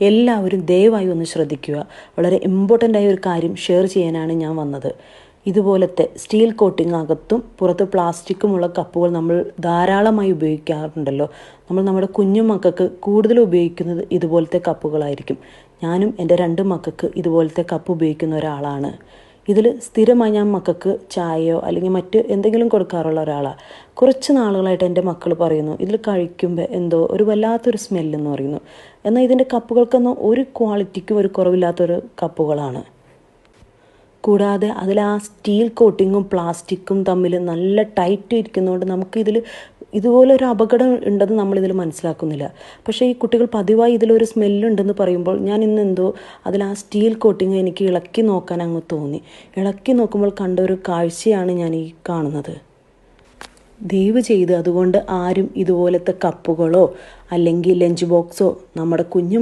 എല്ലാവരും ദയവായി ഒന്ന് ശ്രദ്ധിക്കുക. വളരെ ഇമ്പോർട്ടൻ്റ് ആയ ഒരു കാര്യം ഷെയർ ചെയ്യാനാണ് ഞാൻ വന്നത്. ഇതുപോലത്തെ സ്റ്റീൽ കോട്ടിംഗ് അകത്തും പുറത്ത് പ്ലാസ്റ്റിക്കുമുള്ള കപ്പുകൾ നമ്മൾ ധാരാളമായി ഉപയോഗിക്കാറുണ്ടല്ലോ. നമ്മൾ നമ്മുടെ കുഞ്ഞു മക്കൾക്ക് കൂടുതൽ ഉപയോഗിക്കുന്നത് ഇതുപോലത്തെ കപ്പുകളായിരിക്കും. ഞാനും എൻ്റെ 2 മക്കൾക്ക് ഇതുപോലത്തെ കപ്പ് ഉപയോഗിക്കുന്ന ഒരാളാണ്. ഇതിൽ സ്ഥിരമായി ഞാൻ മക്കൾക്ക് ചായയോ അല്ലെങ്കിൽ മറ്റ് എന്തെങ്കിലും കൊടുക്കാറുള്ള ഒരാളാണ്. കുറച്ച് നാളുകളായിട്ട് എൻ്റെ മക്കൾ പറയുന്നു ഇതിൽ കഴിക്കുമ്പോൾ എന്തോ ഒരു വല്ലാത്തൊരു സ്മെല്ലെന്ന് പറയുന്നു. എന്നാൽ ഇതിൻ്റെ കപ്പുകൾക്കൊന്നും ഒരു ക്വാളിറ്റിക്കും ഒരു കുറവില്ലാത്തൊരു കപ്പുകളാണ്. കൂടാതെ അതിൽ ആ സ്റ്റീൽ കോട്ടിങ്ങും പ്ലാസ്റ്റിക്കും തമ്മിൽ നല്ല ടൈറ്റ് ഇരിക്കുന്നതുകൊണ്ട് നമുക്കിതിൽ ഇതുപോലൊരു അപകടം ഉണ്ടെന്ന് നമ്മളിതിൽ മനസ്സിലാക്കുന്നില്ല. പക്ഷേ ഈ കുട്ടികൾ പതിവായി ഇതിലൊരു സ്മെല്ലുണ്ടെന്ന് പറയുമ്പോൾ ഞാൻ ഇന്നെന്തോ അതിൽ ആ സ്റ്റീൽ കോട്ടിങ് എനിക്ക് ഇളക്കി നോക്കാൻ അങ്ങ് തോന്നി. ഇളക്കി നോക്കുമ്പോൾ കണ്ട ഒരു കാഴ്ചയാണ് ഞാൻ ഈ കാണുന്നത്. ദയവ് ചെയ്ത് അതുകൊണ്ട് ആരും ഇതുപോലത്തെ കപ്പുകളോ അല്ലെങ്കിൽ ലഞ്ച് ബോക്സോ നമ്മുടെ കുഞ്ഞു